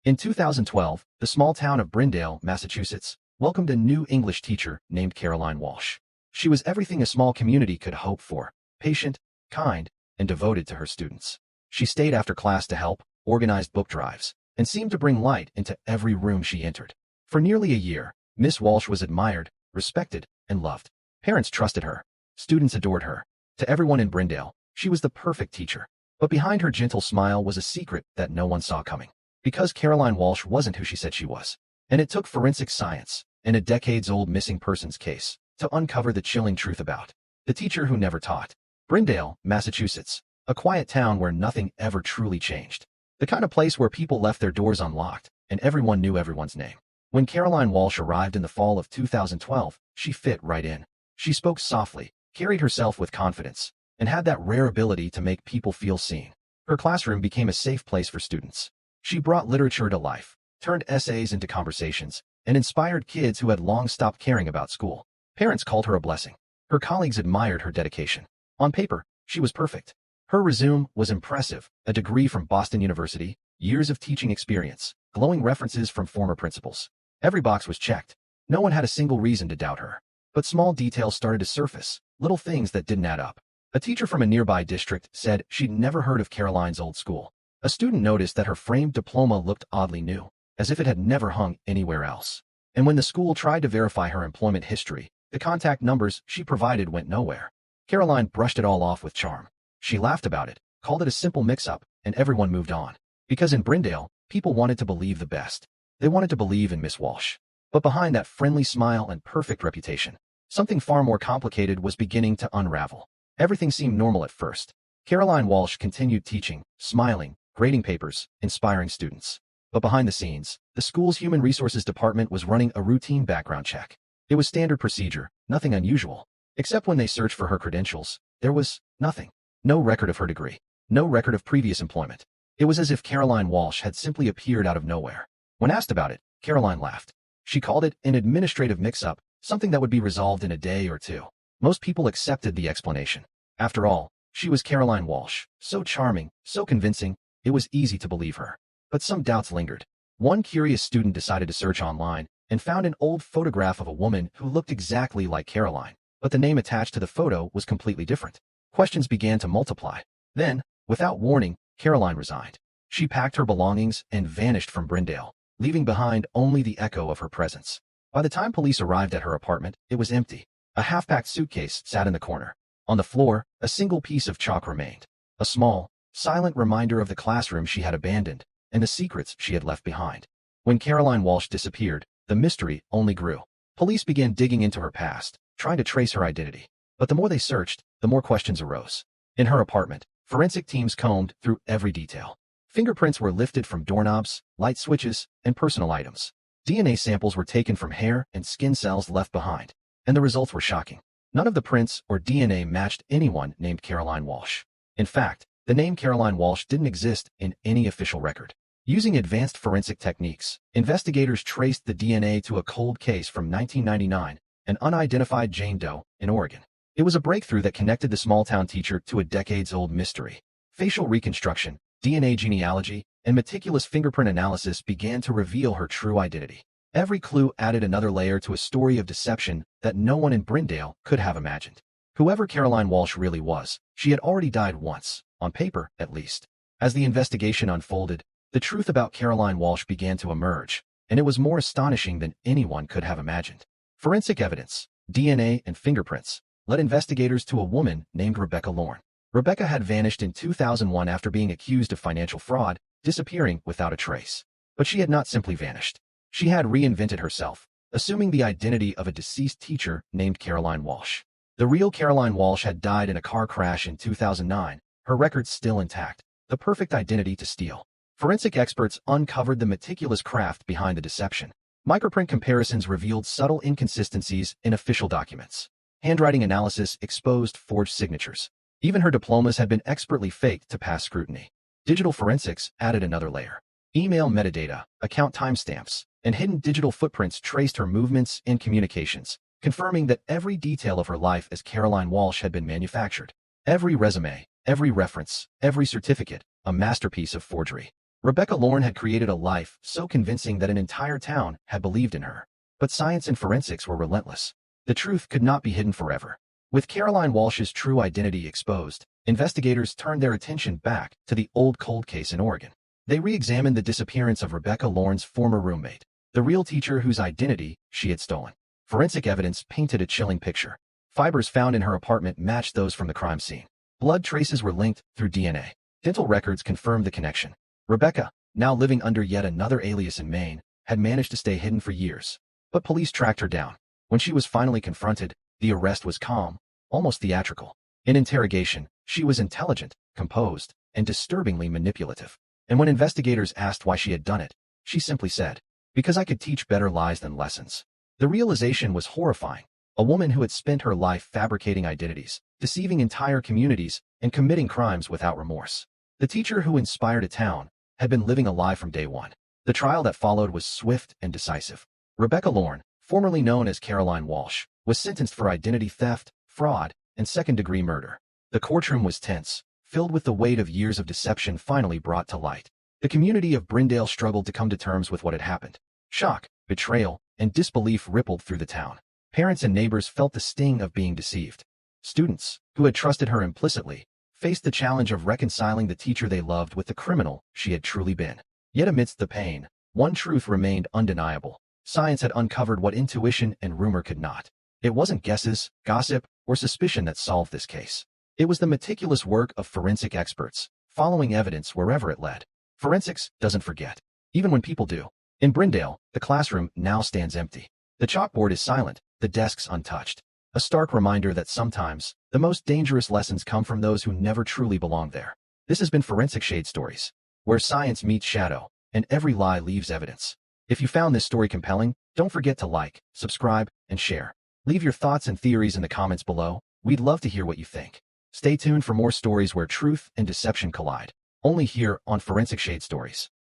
In 2012, the small town of Brindale, Massachusetts, welcomed a new English teacher named Caroline Walsh. She was everything a small community could hope for: patient, kind, and devoted to her students. She stayed after class to help, organized book drives, and seemed to bring light into every room she entered. For nearly a year, Miss Walsh was admired, respected, and loved. Parents trusted her. Students adored her. To everyone in Brindale, she was the perfect teacher. But behind her gentle smile was a secret that no one saw coming. Because Caroline Walsh wasn't who she said she was. And it took forensic science and a decades-old missing persons case to uncover the chilling truth about the teacher who never taught. Brindale, Massachusetts, a quiet town where nothing ever truly changed. The kind of place where people left their doors unlocked and everyone knew everyone's name. When Caroline Walsh arrived in the fall of 2012, she fit right in. She spoke softly, carried herself with confidence, and had that rare ability to make people feel seen. Her classroom became a safe place for students. She brought literature to life, turned essays into conversations, and inspired kids who had long stopped caring about school. Parents called her a blessing. Her colleagues admired her dedication. On paper, she was perfect. Her resume was impressive: a degree from Boston University, years of teaching experience, glowing references from former principals. Every box was checked. No one had a single reason to doubt her. But small details started to surface, little things that didn't add up. A teacher from a nearby district said she'd never heard of Caroline's old school. A student noticed that her framed diploma looked oddly new, as if it had never hung anywhere else. And when the school tried to verify her employment history, the contact numbers she provided went nowhere. Caroline brushed it all off with charm. She laughed about it, called it a simple mix-up, and everyone moved on. Because in Brindale, people wanted to believe the best. They wanted to believe in Miss Walsh. But behind that friendly smile and perfect reputation, something far more complicated was beginning to unravel. Everything seemed normal at first. Caroline Walsh continued teaching, smiling, grading papers, inspiring students. But behind the scenes, the school's human resources department was running a routine background check. It was standard procedure, nothing unusual. Except when they searched for her credentials, there was nothing. No record of her degree. No record of previous employment. It was as if Caroline Walsh had simply appeared out of nowhere. When asked about it, Caroline laughed. She called it an administrative mix-up, something that would be resolved in a day or two. Most people accepted the explanation. After all, she was Caroline Walsh, so charming, so convincing, it was easy to believe her. But some doubts lingered. One curious student decided to search online and found an old photograph of a woman who looked exactly like Caroline, but the name attached to the photo was completely different. Questions began to multiply. Then, without warning, Caroline resigned. She packed her belongings and vanished from Brindale, leaving behind only the echo of her presence. By the time police arrived at her apartment, it was empty. A half-packed suitcase sat in the corner. On the floor, a single piece of chalk remained. A small, silent reminder of the classroom she had abandoned and the secrets she had left behind. When Caroline Walsh disappeared, the mystery only grew. Police began digging into her past, trying to trace her identity. But the more they searched, the more questions arose. In her apartment, forensic teams combed through every detail. Fingerprints were lifted from doorknobs, light switches, and personal items. DNA samples were taken from hair and skin cells left behind. And the results were shocking. None of the prints or DNA matched anyone named Caroline Walsh. In fact, the name Caroline Walsh didn't exist in any official record. Using advanced forensic techniques, investigators traced the DNA to a cold case from 1999, an unidentified Jane Doe in Oregon. It was a breakthrough that connected the small-town teacher to a decades-old mystery. Facial reconstruction, DNA genealogy, and meticulous fingerprint analysis began to reveal her true identity. Every clue added another layer to a story of deception that no one in Brindale could have imagined. Whoever Caroline Walsh really was, she had already died once, on paper at least. As the investigation unfolded, the truth about Caroline Walsh began to emerge, and it was more astonishing than anyone could have imagined. Forensic evidence, DNA, and fingerprints led investigators to a woman named Rebecca Lorne. Rebecca had vanished in 2001 after being accused of financial fraud, disappearing without a trace. But she had not simply vanished. She had reinvented herself, assuming the identity of a deceased teacher named Caroline Walsh. The real Caroline Walsh had died in a car crash in 2009, her records still intact, the perfect identity to steal. Forensic experts uncovered the meticulous craft behind the deception. Microprint comparisons revealed subtle inconsistencies in official documents. Handwriting analysis exposed forged signatures. Even her diplomas had been expertly faked to pass scrutiny. Digital forensics added another layer. Email metadata, account timestamps, and hidden digital footprints traced her movements and communications, confirming that every detail of her life as Caroline Walsh had been manufactured. Every resume, every reference, every certificate, a masterpiece of forgery. Rebecca Lorne had created a life so convincing that an entire town had believed in her. But science and forensics were relentless. The truth could not be hidden forever. With Caroline Walsh's true identity exposed, investigators turned their attention back to the old cold case in Oregon. They re-examined the disappearance of Rebecca Lorne's former roommate, the real teacher whose identity she had stolen. Forensic evidence painted a chilling picture. Fibers found in her apartment matched those from the crime scene. Blood traces were linked through DNA. Dental records confirmed the connection. Rebecca, now living under yet another alias in Maine, had managed to stay hidden for years. But police tracked her down. When she was finally confronted, the arrest was calm, almost theatrical. In interrogation, she was intelligent, composed, and disturbingly manipulative. And when investigators asked why she had done it, she simply said, "Because I could teach better lies than lessons." The realization was horrifying. A woman who had spent her life fabricating identities, deceiving entire communities, and committing crimes without remorse. The teacher who inspired a town had been living a lie from day one. The trial that followed was swift and decisive. Rebecca Lorne, formerly known as Caroline Walsh, was sentenced for identity theft, fraud, and second-degree murder. The courtroom was tense, filled with the weight of years of deception finally brought to light. The community of Brindale struggled to come to terms with what had happened. Shock, betrayal, and disbelief rippled through the town. Parents and neighbors felt the sting of being deceived. Students, who had trusted her implicitly, faced the challenge of reconciling the teacher they loved with the criminal she had truly been. Yet amidst the pain, one truth remained undeniable. Science had uncovered what intuition and rumor could not. It wasn't guesses, gossip, or suspicion that solved this case. It was the meticulous work of forensic experts, following evidence wherever it led. Forensics doesn't forget, even when people do. In Brindale, the classroom now stands empty. The chalkboard is silent, the desks untouched. A stark reminder that sometimes, the most dangerous lessons come from those who never truly belonged there. This has been Forensic Shade Stories, where science meets shadow, and every lie leaves evidence. If you found this story compelling, don't forget to like, subscribe, and share. Leave your thoughts and theories in the comments below. We'd love to hear what you think. Stay tuned for more stories where truth and deception collide. Only here on Forensic Shade Stories.